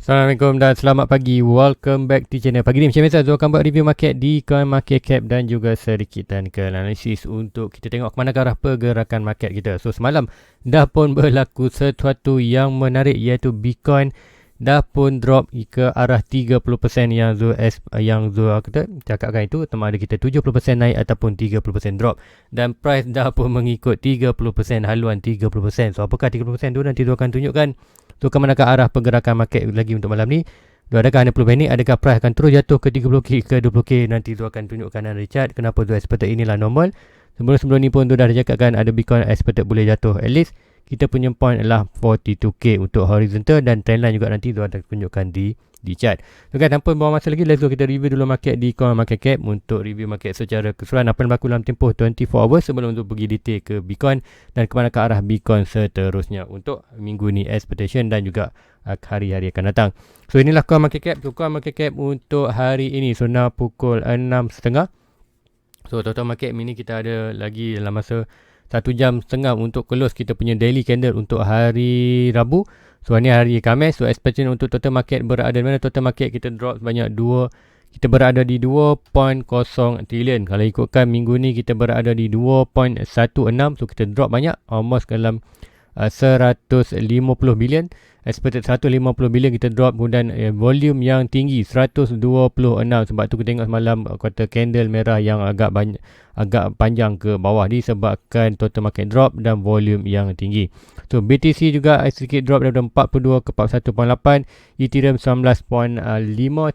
Assalamualaikum dan selamat pagi. Welcome back to channel. Pagi ni macam biasa Zul akan buat review market di coin market cap dan juga sedikit technical analysis untuk kita tengok ke mana arah pergerakan market kita. So semalam dah pun berlaku sesuatu yang menarik, iaitu Bitcoin dah pun drop ke arah 30% yang Zul kata cakapkan itu, sama ada kita 70% naik ataupun 30% drop, dan price dah pun mengikut 30%, haluan 30%. So apakah 30% tu nanti Zul akan tunjukkan. So ke manakah arah pergerakan market lagi untuk malam ni? Adakah anda perlu panik? Adakah price akan terus jatuh ke 30k ke 20k? Nanti tu akan tunjukkan anda chart. Kenapa tu expected inilah normal. Sebelum ni pun tu dah cakapkan ada Bitcoin expected boleh jatuh. At least kita punya point adalah 42k untuk horizontal, dan trendline juga nanti tu akan tunjukkan di chart. So guys, tanpa buang masa lagi, let's go kita review dulu market di coin market cap. Untuk review market secara keseluruhan apa yang berlaku dalam tempoh 24 hours sebelum untuk pergi detail ke Bitcoin dan ke mana ke arah Bitcoin seterusnya untuk minggu ni expectation dan juga hari-hari akan datang. So inilah coin market cap. So coin market cap untuk hari ini sudah pukul 6.30. So total market ini kita ada lagi dalam masa 1 jam setengah untuk close kita punya daily candle untuk hari Rabu. So ni hari Khamis. So expectation untuk total market berada di mana? Total market kita drop sebanyak kita berada di 2.0 trilion. Kalau ikutkan minggu ni kita berada di 2.16. So kita drop banyak, almost dalam 150 bilion. Expected 150 bilion kita drop. Kemudian volume yang tinggi 126. Sebab tu kita tengok semalam kata candle merah yang agak panjang ke bawah disebabkan total market drop dan volume yang tinggi. So BTC juga sedikit drop daripada 42 ke 41.8, Ethereum 19.5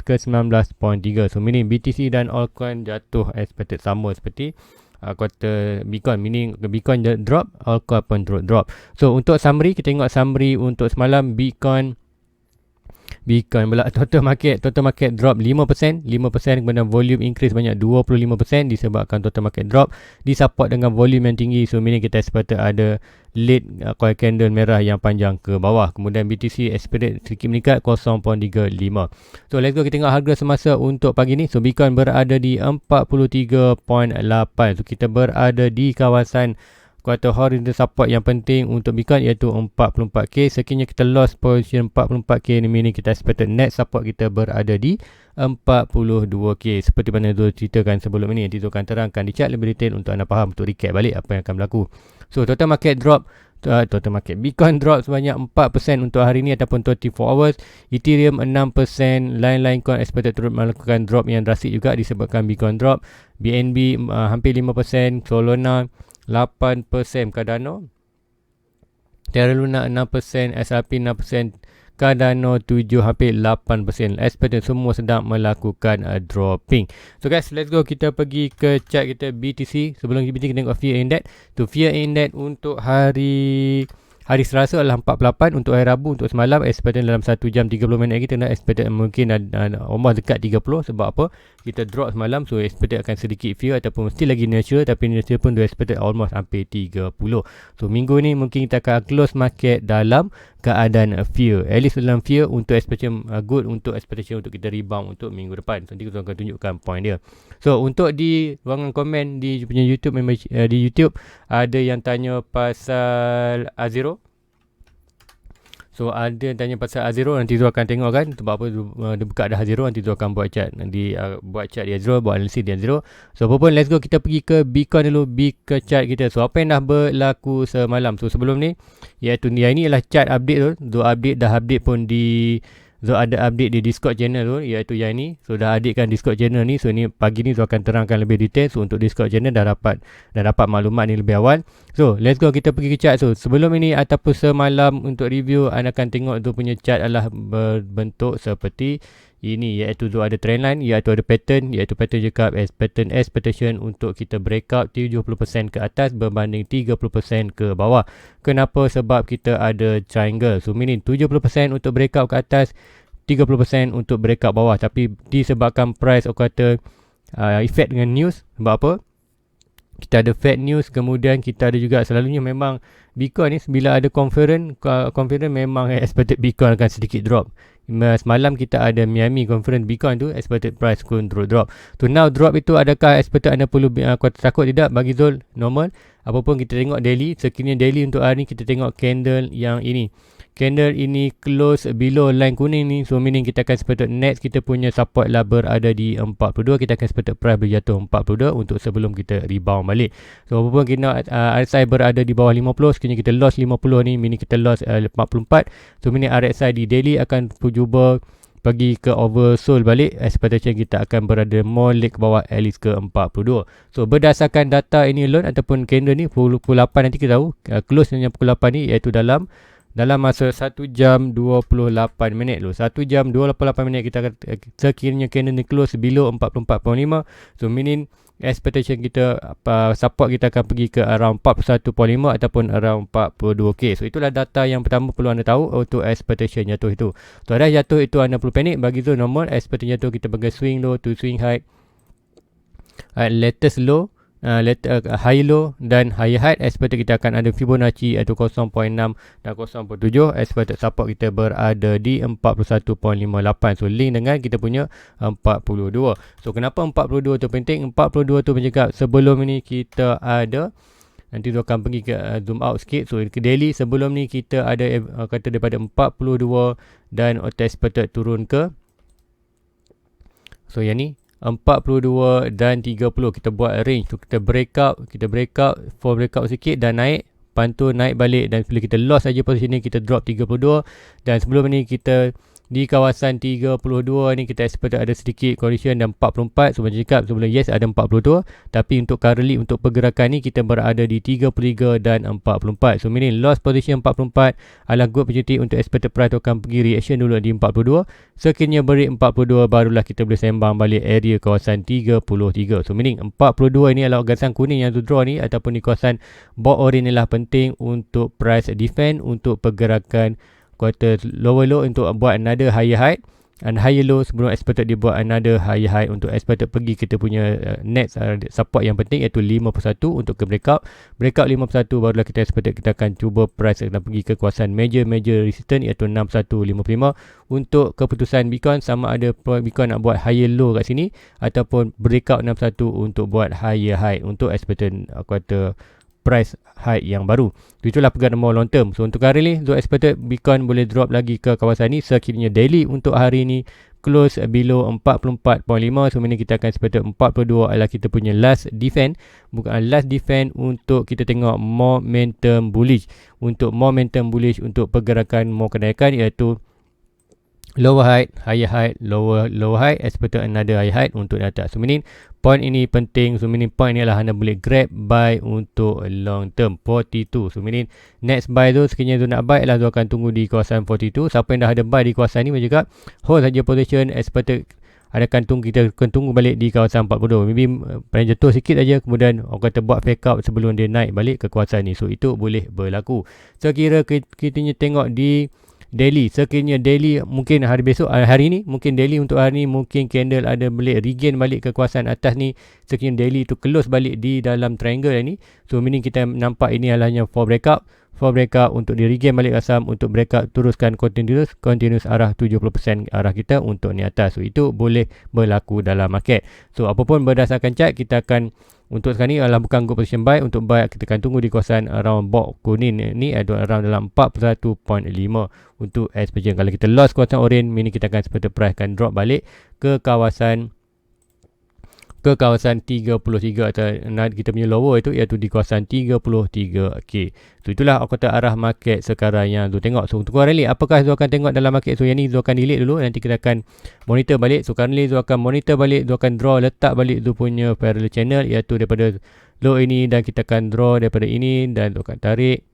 ke 19.3. So meaning BTC dan altcoin jatuh expected sama seperti kata Bitcoin, meaning Bitcoin drop, altcoin pun drop. So untuk summary, kita tengok summary untuk semalam. Bitcoin pula total market drop 5%, kemudian volume increase banyak 25% disebabkan total market drop, disupport dengan volume yang tinggi. So meaning kita expected ada late coil candle merah yang panjang ke bawah. Kemudian BTC expected sedikit meningkat 0.35. So let's go kita tengok harga semasa untuk pagi ni. So Bitcoin berada di 43.8. So kita berada di kawasan kuartal horizontal support yang penting untuk Bitcoin, iaitu 44k. Sekiranya kita lost position 44k ni, kita expected net support kita berada di 42k. Seperti mana Zul ceritakan sebelum ini, nanti Zul akan terangkan di chart lebih detail untuk anda faham, untuk recap balik apa yang akan berlaku. So total market Bitcoin drop sebanyak 4% untuk hari ini ataupun 24 hours. Ethereum 6%, lain-lain coin expected turut melakukan drop yang drastik juga disebabkan Bitcoin drop. BNB hampir 5%, Solana 8%, Cardano, Terra Luna 6%, SRP 6%, Cardano 7, hampir 8%. Expected semua sedang melakukan dropping. So guys, let's go kita pergi ke chart kita BTC. Sebelum BTC kita tengok Fear Index. So Fear Index untuk hari Selasa adalah 48. Untuk hari Rabu untuk semalam expected dalam 1 jam 30 minit lagi kita expected mungkin almost dekat 30. Sebab apa? Kita drop semalam, so expected akan sedikit fear ataupun still lagi natural, tapi natural pun expected almost hampir 30. So minggu ni mungkin kita akan close market dalam keadaan fear, at least dalam fear untuk expectation good, untuk expectation untuk kita rebound untuk minggu depan. So, nanti kita akan tunjukkan point dia. So untuk di ruangan komen di punya YouTube, di YouTube ada yang tanya pasal A0. So ada tanya pasal A0, nanti tu akan tengok kan sebab apa dia buka dah A0, nanti tu akan buat chart buat chart di A0, buat analisis di A0. So apa pun, let's go kita pergi ke Bitcoin dulu, ke chart kita. So apa yang dah berlaku semalam? So sebelum ni, iaitu ni ini adalah chart update tu. Dah update pun ada update di Discord channel tu, iaitu yang ni. So dah updatekan Discord channel ni. So ni pagi ni tu akan terangkan lebih detail. So untuk Discord channel dah dapat maklumat ni lebih awal. So let's go kita pergi ke chart. So sebelum ini ataupun semalam untuk review, anda akan tengok tu punya chart adalah berbentuk seperti ini, iaitu tu ada trendline, iaitu ada pattern, iaitu pattern cakap pattern expectation untuk kita breakout 70% ke atas berbanding 30% ke bawah. Kenapa? Sebab kita ada triangle. So meaning 70% untuk breakout ke atas, 30% untuk breakout bawah. Tapi disebabkan price kata effect dengan news. Sebab apa? Kita ada Fed news, kemudian kita ada juga selalunya memang Bitcoin ni bila ada conference memang expected Bitcoin akan sedikit drop. Semalam kita ada Miami conference Bitcoin tu, expected price pun drop. So now drop itu adakah expected anda perlu takut? Tidak, bagi Zul normal. Apapun kita tengok daily, sekiranya daily untuk hari ni kita tengok candle yang ini. candle ini close below line kuning ni, so meaning kita akan expected next kita punya support lah berada di 42. Kita akan expected price berjatuh 42 untuk sebelum kita rebound balik. So apapun kita RSI berada di bawah 50, sekiranya kita loss 50 ni, meaning kita loss 44. So meaning RSI di daily akan cuba pergi ke oversold balik, expectation kita akan berada more leg ke bawah at least ke 42. So berdasarkan data ini alone ataupun candle ni pukul 8 nanti kita tahu close dengan pukul 8 ni, iaitu dalam masa 1 jam 28 minit loh. 1 jam 28 minit kita akan, sekiranya candle ni close below 44.5, so meaning expectation kita support kita akan pergi ke around 41.5 ataupun around 42k. So itulah data yang pertama perlu anda tahu untuk expectation jatuh itu. So ada jatuh itu anda perlu panik. Bagi zone normal, expectation jatuh kita bagi swing low to swing high, latest low, high low dan high height. Expected kita akan ada Fibonacci iaitu 0.6 dan 0.7. Expected support kita berada di 41.58. So link dengan kita punya 42. So kenapa 42 tu penting? 42 tu mencakap sebelum ini kita ada, nanti tu akan pergi ke zoom out sikit. So ke daily sebelum ni kita ada kata daripada 42 dan expected turun ke, so yang ni 42 dan 30 kita buat range tu, kita breakout for breakout sikit dan naik, pantul naik balik, dan bila kita loss saja posisi ni kita drop 32. Dan sebelum ni kita di kawasan 32 ni kita expect ada sedikit correction dan 44. So macam cakap sebelum yes ada 42, tapi untuk currently untuk pergerakan ni kita berada di 33 dan 44. So meaning loss position 44 adalah good opportunity untuk expected price tu akan pergi reaction dulu di 42. Sekiranya break 42 barulah kita boleh sembang balik area kawasan 33. So meaning 42 ini adalah gasan kuning yang tu draw ni ataupun di kawasan bot orange ni lah penting untuk price defend untuk pergerakan quarter lower low untuk buat another higher height and higher low sebelum expected dia buat another higher height untuk expected pergi kita punya next support yang penting iaitu 51 untuk ke breakout 51 barulah kita expected kita akan cuba price akan pergi ke kawasan major resistance iaitu 6155 untuk keputusan Bitcoin sama ada Bitcoin nak buat higher low kat sini ataupun breakout 61 untuk buat higher height untuk expected quarter price high yang baru. Itulah pegangan more long term. So untuk hari ni, so expected Bitcoin boleh drop lagi ke kawasan ni sekiranya daily untuk hari ni close below 44.5. So meaning kita akan expected 42 adalah kita punya last defend. Bukan last defend untuk kita tengok momentum bullish. Untuk momentum bullish untuk pergerakan more kenaikan iaitu lower height, higher height, lower height, expected another higher height untuk di atas. So meaning point ini penting. So meaning point ni adalah anda boleh grab buy untuk long term 42. So meaning next buy tu sekiranya tu nak buy adalah tu akan tunggu di kawasan 42. Siapa yang dah ada buy di kawasan ni macam hold saja position, expected kita akan tunggu balik di kawasan 42. Maybe paling jatuh sikit saja kemudian orang kata buat fake out sebelum dia naik balik ke kawasan ni. So itu boleh berlaku. Sekira kita tengok di daily, sekiranya daily mungkin hari besok, hari ni mungkin daily untuk hari ni mungkin candle ada boleh regain balik ke kawasan atas ni. Sekiranya daily tu close balik di dalam triangle ni, so meaning kita nampak ini hanya for breakout untuk di regain balik asam untuk breakout teruskan continuous arah 70% arah kita untuk ni atas. So itu boleh berlaku dalam market. So apapun berdasarkan chart kita akan untuk sekarang ni adalah bukan good position buy. Untuk buy kita akan tunggu di kawasan around box kuning ni ada around dalam 41.5 untuk expansion. Kalau kita lost kawasan orange, meaning kita akan expected price akan drop balik ke kawasan 33 atau kita punya lower itu iaitu di kawasan 33k. So itulah aku kata arah market sekarang yang tu tengok. So untuk hari ni apakah Zul akan tengok dalam market? So yang ni Zul akan delete dulu, nanti kita akan monitor balik. So currently Zul akan monitor balik, Zul akan draw letak balik Zul punya parallel channel iaitu daripada low ini, dan kita akan draw daripada ini dan Zul akan tarik.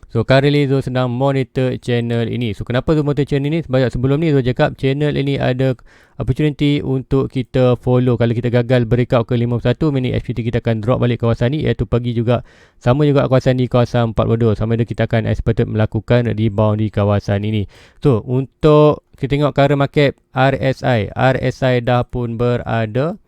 So currently Zul sedang monitor channel ini. So kenapa Zul monitor channel ini? Sebab sebelum ni Zul cakap channel ini ada opportunity untuk kita follow. Kalau kita gagal breakout ke 51, meaning FPT kita akan drop balik kawasan ni, iaitu pergi juga sama juga kawasan di kawasan 42. Sama ada kita akan expected melakukan rebound di kawasan ini. So untuk kita tengok current market RSI dah pun berada.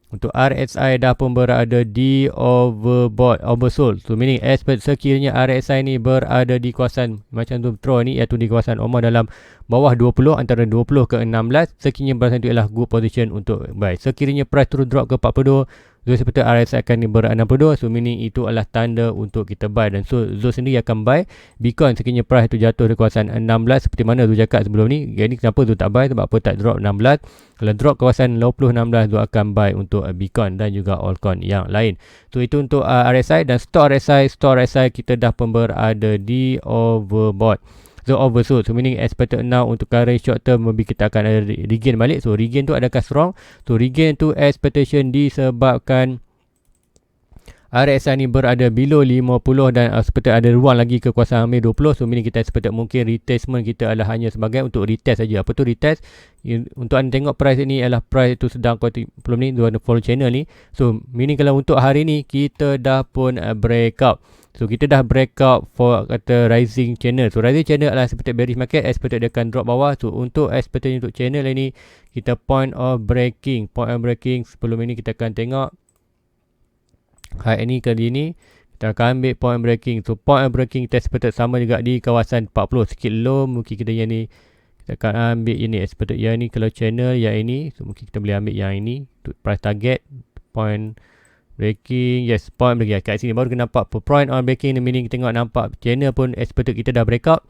Untuk RSI dah pun berada di oversold. So meaning expect sekiranya RSI ni berada di kawasan macam tu throw ni, iaitu di kawasan Omar dalam bawah 20, antara 20 ke 16, sekiranya berasa itu adalah good position untuk buy. Sekiranya price turun drop ke 42, seperti RSI akan berada 62, so meaning itu adalah tanda untuk kita buy. Dan so Zul sendiri akan buy Bitcoin sekiranya price tu jatuh di kawasan 16 seperti mana Zul cakap sebelum ni. Jadi kenapa Zul tak buy, sebab apa tak drop 16. Kalau drop kawasan 20 16 Zul akan buy untuk Bitcoin dan juga altcoin yang lain. So itu untuk RSI. Dan stop RSI kita dah pun berada di overbought. So oversold, so meaning expected now untuk current short term maybe kita akan ada regain balik. So regain tu adakah strong? So regain tu expectation disebabkan RSI ni berada below 50 dan expected ada ruang lagi ke kuasa hampir 20. So meaning kita expected mungkin retestment kita adalah hanya sebagai untuk retest saja. Apa tu retest? Untuk anda tengok price ni adalah price itu sedang belum ni dua follow channel ni. So meaning kalau untuk hari ni kita dah pun breakout. So kita dah breakout for kata rising channel. So rising channel adalah seperti bearish market, expected dia akan drop bawah. So untuk expected untuk channel ini kita point of breaking. Sebelum ini kita akan tengok high ini kali ini kita akan ambil point breaking. So point breaking kita expected sama juga di kawasan 40, sikit low. Mungkin kita yang ni kita akan ambil ini expected yang ni. Kalau channel yang ini, so mungkin kita boleh ambil yang ini untuk price target point breaking. Yes, point breaking kat sini baru kita nampak point on breaking ni, meaning tengok nampak channel pun expected kita dah breakout.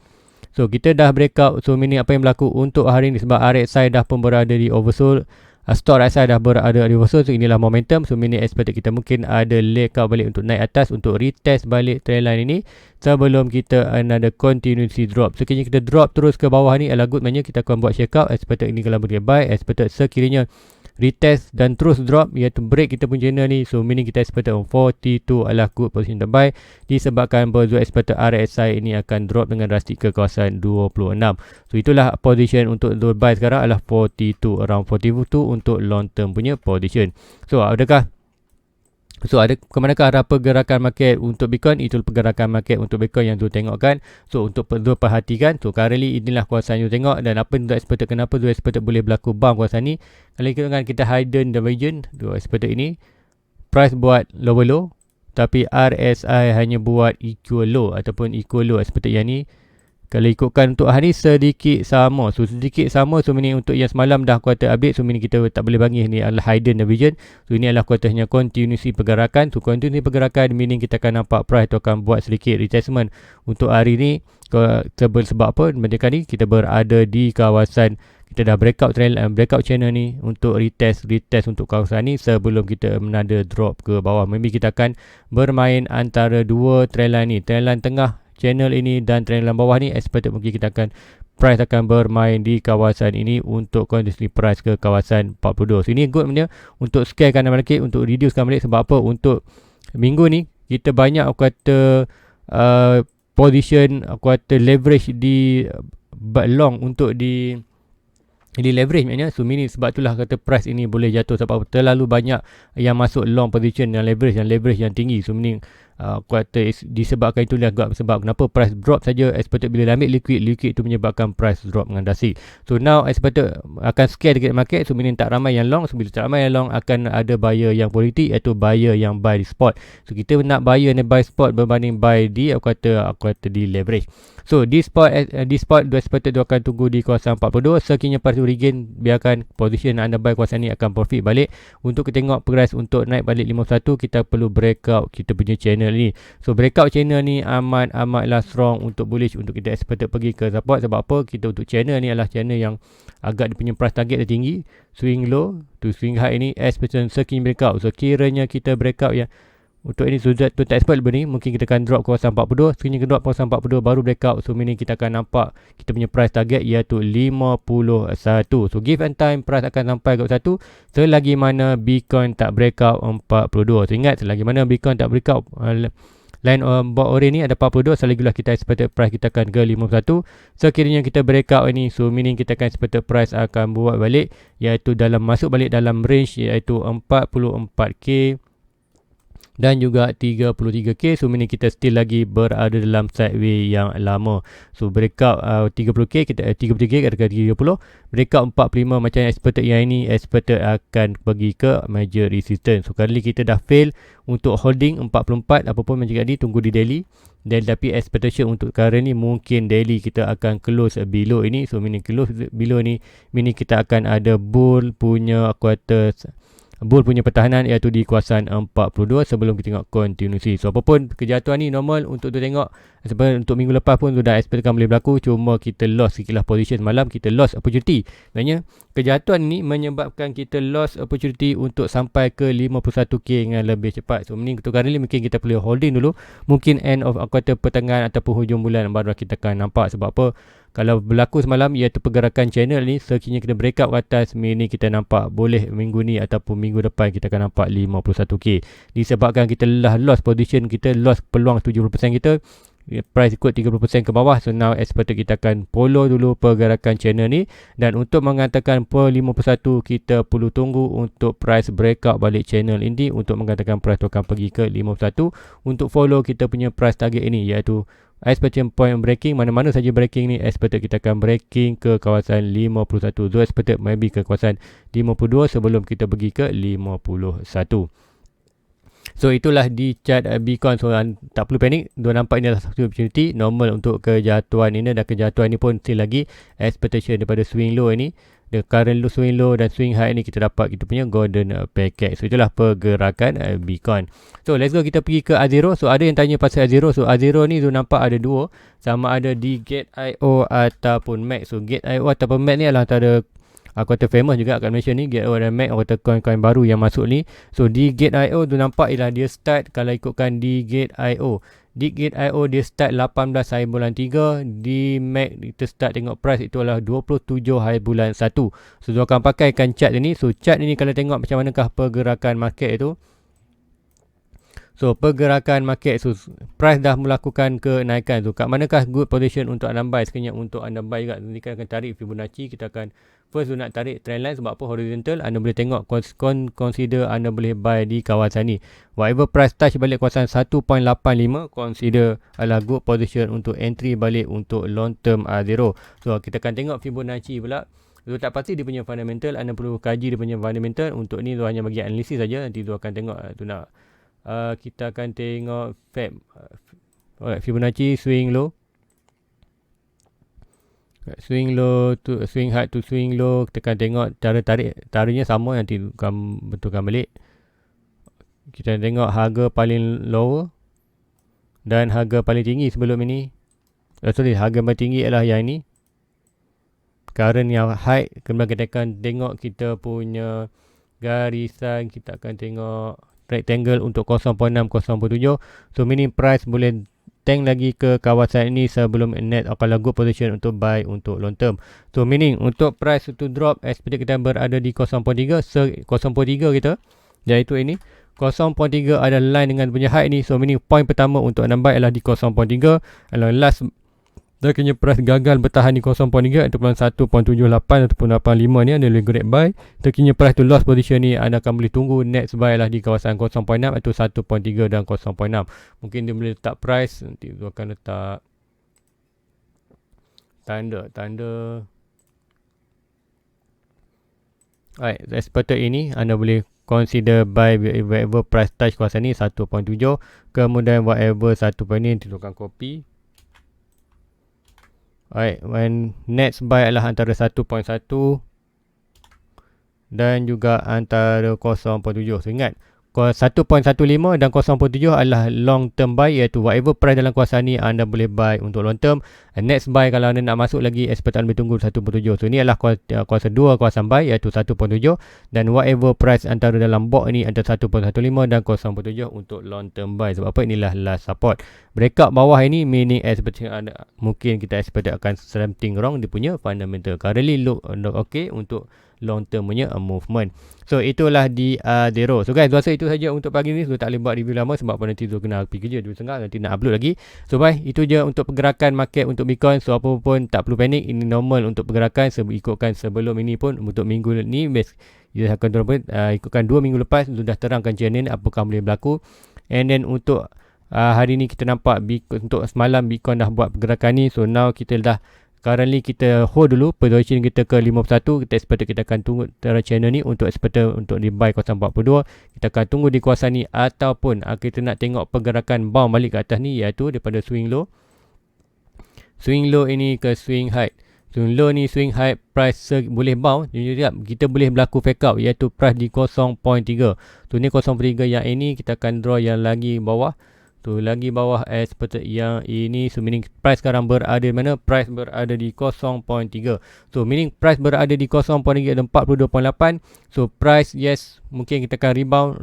So kita dah breakout, so meaning apa yang berlaku untuk hari ni sebab RSI dah pun berada di oversold. Stock RSI dah berada di oversold. So inilah momentum. So meaning expected kita mungkin ada leg out balik untuk naik atas untuk retest balik trendline ini sebelum kita ada continuity drop. Sekiranya kita drop terus ke bawah ni adalah good, maknanya kita akan buat check out. Expected ini kalau boleh buy, expected sekiranya retest dan terus drop iaitu break kita pun channel ni. So meaning kita expected on 42 adalah good position to buy disebabkan Zul expected RSI ini akan drop dengan drastik ke kawasan 26. So itulah position untuk Zul buy sekarang adalah 42, around 42 untuk long term punya position. So ada ke manakah arah pergerakan market untuk Bitcoin? Itu pergerakan market untuk Bitcoin yang Zul tengokkan. So untuk Zul perhatikan, so currently inilah kawasan Zul tengok dan apa Zul expected, kenapa Zul expected boleh berlaku bang kawasan ni. Kalau kita hidden divergence, Zul expected ini price buat lower low tapi RSI hanya buat equal low ataupun equal low expected yang ni. Kalau ikutkan untuk hari sedikit sama. So sedikit sama, so meaning untuk yang semalam dah kuartal update, so meaning kita tak boleh bagi ni adalah hidden divergence. So ini adalah kuartalnya continuity pergerakan. So continuity pergerakan meaning kita akan nampak price tu akan buat sedikit retestment untuk hari ni. Sebab apa? Mereka ni kita berada di kawasan, kita dah breakout channel ni untuk retest untuk kawasan ni sebelum kita menada drop ke bawah. Maybe kita akan bermain antara dua trendline ni, trendline tengah channel ini dan trendline bawah ni. Expected mungkin kita akan price akan bermain di kawasan ini untuk continuously price ke kawasan 42. So ini good punya untuk scale kanan balik, untuk reduce kanan balik. Sebab apa? Untuk minggu ni kita banyak kata position kata leverage di long untuk di leverage maknanya. So meaning sebab itulah kata price ini boleh jatuh sebab terlalu banyak yang masuk long position dan leverage yang tinggi. So meaning kata disebabkan itulah sebab kenapa price drop saja. Expected bila ambil liquid itu menyebabkan price drop dengan drastic. So now expected akan scare dekat market. So meaning tak ramai yang long. So bila tak ramai yang long akan ada buyer yang politik, iaitu buyer yang buy di spot. So kita nak buyer yang buy spot berbanding buy di kata di leverage. So di spot expected dia akan tunggu di kawasan 42. Sekiranya price regain, biarkan position anda buy kawasan ni akan profit balik. Untuk kita tengok price untuk naik balik 51, kita perlu breakout kita punya channel ni. So breakout channel ni amatlah strong untuk bullish untuk kita expected pergi ke support. Sebab apa? Kita untuk channel ni adalah channel yang agak dia punya price target dia tinggi, swing low to swing high ini expected sekiranya breakout. So kiranya kita breakout yang untuk ini sudah tu tak expect lebih ni, mungkin kita akan drop kawasan 42. Sekiranya kita drop kawasan 42 baru breakout. So meaning kita akan nampak kita punya price target iaitu 51. So give and time price akan sampai ke 1 selagi mana Bitcoin tak breakout 42. So ingat, selagi mana Bitcoin tak breakout line buat ore ni ada 42, selagilah kita expected price kita akan ke 51. Sekiranya kita breakout ini, so meaning kita akan expected price akan buat balik iaitu masuk balik dalam range iaitu 44k dan juga 33k. So meaning kita still lagi berada dalam sideway yang lama. So breakout 30k, kita 33k katakan 30, breakout 45 macam expected yang ini, expected akan pergi ke major resistance. So kali kita dah fail untuk holding 44, apapun macam tadi tunggu di daily. Dan tapi expectation untuk current ni mungkin daily kita akan close below ini. So meaning close below ni meaning kita akan ada bull punya bull punya pertahanan iaitu di kawasan 42 sebelum kita tengok continuity. So apapun kejatuhan ni normal untuk tu tengok. Sebab untuk minggu lepas pun sudah expectkan boleh berlaku, cuma kita lost sikitlah position semalam, kita lost opportunity. Maksudnya kejatuhan ni menyebabkan kita lost opportunity untuk sampai ke 51k dengan lebih cepat. So mending untuk kali ni mungkin kita perlu holding dulu, mungkin end of kuartal pertengahan ataupun hujung bulan baru kita akan nampak. Sebab apa? Kalau berlaku semalam iaitu pergerakan channel ni, sekiranya kita break up ke atas, ni kita nampak boleh minggu ni ataupun minggu depan kita akan nampak 51k. Disebabkan kita lah lost position, kita lost peluang 70% kita, price ikut 30% ke bawah. So now expected kita akan follow dulu pergerakan channel ni, dan untuk mengatakan per 51 kita perlu tunggu untuk price breakout balik channel ini untuk mengatakan price tu akan pergi ke 51 untuk follow kita punya price target ini, iaitu expected point breaking. Mana-mana saja breaking ni expected kita akan breaking ke kawasan 51. So expected maybe ke kawasan 52 sebelum kita pergi ke 51. So itulah di chart Bitcoin. So tak perlu panik, dia nampak ini adalah satu opportunity normal untuk kejatuhan ini, dan kejatuhan ini pun still lagi expectation daripada swing low ini. The current low, swing low dan swing high ni kita dapat kita punya golden packet. So itulah pergerakan Bitcoin. So let's go, kita pergi ke A0. So ada yang tanya pasal A0. So A0 ni tu nampak ada dua, sama ada di Gate.io ataupun MAX. So Gate.io ataupun MAX ni adalah antara aku kata famous juga kat Malaysia ni, Gate.io dan MAX. Aku kata coin-coin baru yang masuk ni. So di Gate.io tu nampak ialah dia start, kalau ikutkan di Gate.io, di Gate.io dia start 18/3. Di MAX kita start tengok price itu adalah 27/1. So dia akan pakaikan chart ni. So chart ni kalau tengok macam manakah pergerakan market itu. So pergerakan market, so price dah melakukan kenaikan. So kat manakah good position untuk anda buy? Sekiranya untuk anda buy juga, nanti kita akan tarik Fibonacci. Kita akan first nak tarik trendline. Sebab apa? Horizontal. Anda boleh tengok, consider anda boleh buy di kawasan ni. Whatever price touch balik kawasan 1.85, consider adalah good position untuk entry balik untuk long term A0. So kita akan tengok Fibonacci pula. So tak pasti dia punya fundamental, anda perlu kaji dia punya fundamental. Untuk ni tu hanya bagi analisis saja. Nanti tu akan tengok tu nak kita akan tengok Feb. Fibonacci swing low. Swing low to swing high to swing low. Kita akan tengok cara tariknya sama, nanti akan betulkan balik. Kita tengok harga paling lower dan harga paling tinggi sebelum ini. Harga paling tinggi adalah yang ini. Current yang high. Kemudian kita akan tengok kita punya garisan. Kita akan tengok rectangle untuk 0.6, 0.7. So meaning price boleh tank lagi ke kawasan ini sebelum net kalau good position untuk buy untuk long term. So meaning untuk price to drop, expected kita berada di 0.3 kita, iaitu ini 0.3 ada line dengan punya high ni. So meaning point pertama untuk anda buy adalah di 0.3. Kalau last dia kena price gagal bertahan di 0.3 ataupun 1.78 ataupun 85 ni, anda boleh great buy. Terkini price to loss position ni, anda akan boleh tunggu next buy lah di kawasan 0.6 atau 1.3 dan 0.6. Mungkin dia boleh letak price, nanti dia akan letak tanda. Alright, expected ini anda boleh consider buy whatever price touch kawasan ni 1.7. Kemudian whatever 1 ni, nanti dia akan copy. Alright, when next buy adalah antara 1.1 dan juga antara 0.7. So ingat, 1.15 dan 0.7 adalah long term buy, iaitu whatever price dalam kawasan ni anda boleh buy untuk long term. And next buy kalau anda nak masuk lagi, expect anda boleh tunggu 1.7. So ini adalah kawasan 2 kawasan buy, iaitu 1.7, dan whatever price antara dalam box ni antara 1.15 dan 0.7 untuk long term buy. Sebab apa? Inilah last support. Breakout bawah ini meaning expect anda, mungkin kita expect akan something wrong dia punya fundamental. Currently look okay untuk long term punya movement. So itulah di A0. So guys, rasa itu saja untuk pagi ni. So tak boleh buat review lama sebab nanti tu kena pergi kerja 2.30, nanti nak upload lagi. So bye, itu je untuk pergerakan market untuk Bitcoin. So apa pun tak perlu panik, ini normal untuk pergerakan. Ikutkan sebelum ini pun untuk minggu ni dia akan ikutkan 2 minggu lepas sudah terangkan channel ni apakah boleh berlaku. And then untuk hari ni kita nampak untuk semalam Bitcoin dah buat pergerakan ni. So now kita dah currently kita hold dulu position kita ke 51. Kita expect kita akan tunggu channel ni untuk expect untuk di buy kawasan 42. Kita akan tunggu di kawasan ni, ataupun kita nak tengok pergerakan bounce balik ke atas ni, iaitu daripada swing low ini ke swing high. Swing low ni swing high, price boleh bounce. Kita boleh berlaku fake out, iaitu price di 0.3. So ni 0.3 yang ini kita akan draw yang lagi bawah. So lagi bawah seperti yang ini. So meaning price sekarang berada di mana? Price berada di 0.3. So meaning price berada di 0.3 dan 42.8. So price yes, mungkin kita akan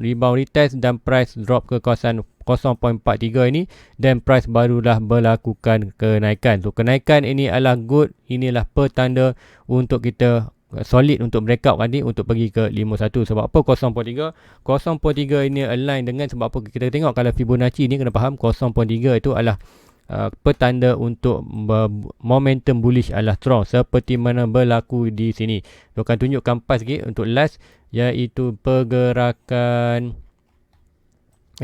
rebound retest dan price drop ke kawasan 0.43 ini, dan price barulah berlakukan kenaikan. So kenaikan ini adalah good, inilah petanda untuk kita solid untuk breakout tadi untuk pergi ke 51. Sebab apa 0.3? 0.3 ini align dengan, sebab apa kita tengok kalau Fibonacci ni kena faham 0.3 itu adalah petanda untuk momentum bullish adalah strong, seperti mana berlaku di sini. Saya akan tunjukkan pas sikit untuk last, iaitu pergerakan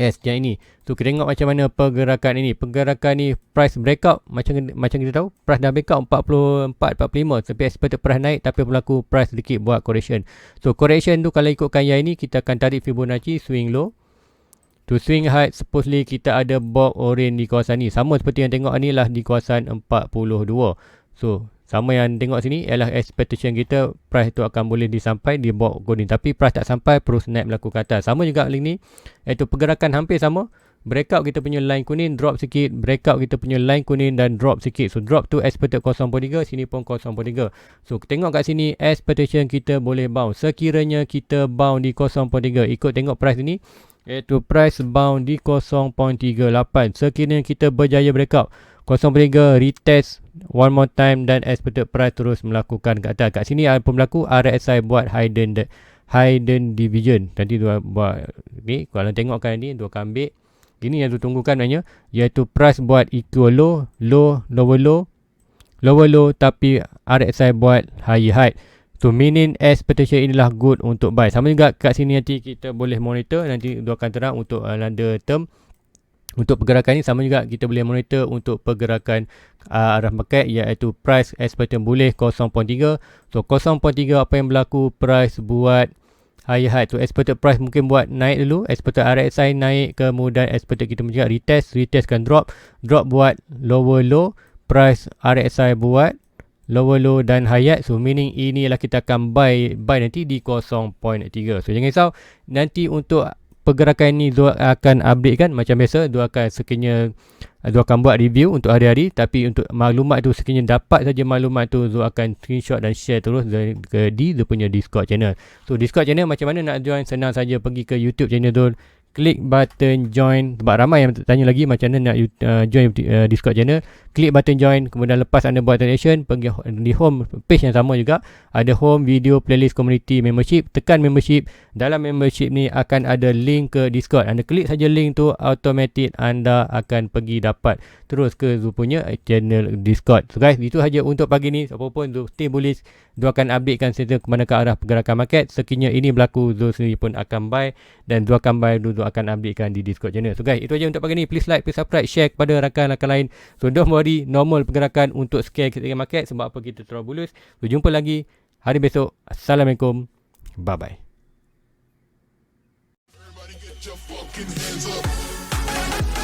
yang ini. So kita tengok macam mana pergerakan ini. Pergerakan ni price breakout, macam kita tahu price dah breakout 44-45, tapi expected price naik tapi berlaku price sedikit buat correction. So correction tu kalau ikutkan yang ini, kita akan tarik Fibonacci swing low to swing high. Supposedly kita ada box orange di kawasan ni, sama seperti yang tengok ni lah di kawasan 42. So sama yang tengok sini ialah expectation kita, price tu akan boleh disampai di box golden, tapi price tak sampai, terus naik berlaku ke atas. Sama juga link ni, iaitu pergerakan hampir sama. Breakout kita punya line kuning, drop sikit, breakout kita punya line kuning dan drop sikit. So drop tu expected 0.3, sini pun 0.3. So tengok kat sini expectation kita boleh bounce. Sekiranya kita bounce di 0.3, ikut tengok price ni, iaitu price bounce di 0.38. Sekiranya kita berjaya breakout 0.3, retest one more time dan expected price terus melakukan ke atas. Kat sini apa berlaku? RSI buat hidden division. Nanti dia buat ni, kalau tengokkan ni, dia akan ambil ini yang tu tunggukan maknanya, iaitu price buat equal lower low, tapi RSI buat higher high. So meaning expectation inilah good untuk buy. Sama juga kat sini nanti kita boleh monitor, nanti dia akan terang untuk longer term. Untuk pergerakan ni sama juga kita boleh monitor untuk pergerakan arah market, iaitu price expectation boleh 0.3. So 0.3 apa yang berlaku, price buat higher high. So expected price mungkin buat naik dulu, expected RSI naik, kemudian expected kita juga retest kan drop buat lower low, price RSI buat lower low dan high. So meaning inilah kita akan buy nanti di 0.3. So jangan risau, nanti untuk pergerakan ini Zul akan update kan macam biasa. Zul akan buat review untuk hari-hari, tapi untuk maklumat tu sekiranya dapat saja maklumat tu, Zul akan screenshot dan share terus di Zul punya Discord channel. So Discord channel macam mana nak join? Senang saja, pergi ke YouTube channel Zul, klik button join. Sebab ramai yang tanya lagi macam mana nak join Discord channel. Klik button join, kemudian lepas anda buat donation, pergi di home page yang sama juga, ada home, video, playlist, community, membership. Tekan membership. Dalam membership ni akan ada link ke Discord. Anda klik saja link tu, automatic anda akan pergi dapat terus ke Zul punya channel Discord. So guys, itu saja untuk pagi ni. Apapun Zul stay bullish, Zul akan updatekan serta ke mana ke arah pergerakan market. Sekiranya ini berlaku, Zul sendiri pun akan buy, dan Zul akan buy, Zul akan updatekan di Discord channel. So guys, itu saja untuk pagi ni. Please like, please subscribe, share kepada rakan-rakan lain. So don't worry, normal pergerakan untuk scale kita market. Sebab apa kita terus bullish. So jumpa lagi hari besok. Assalamualaikum. Bye bye. Everybody get your fucking hands up.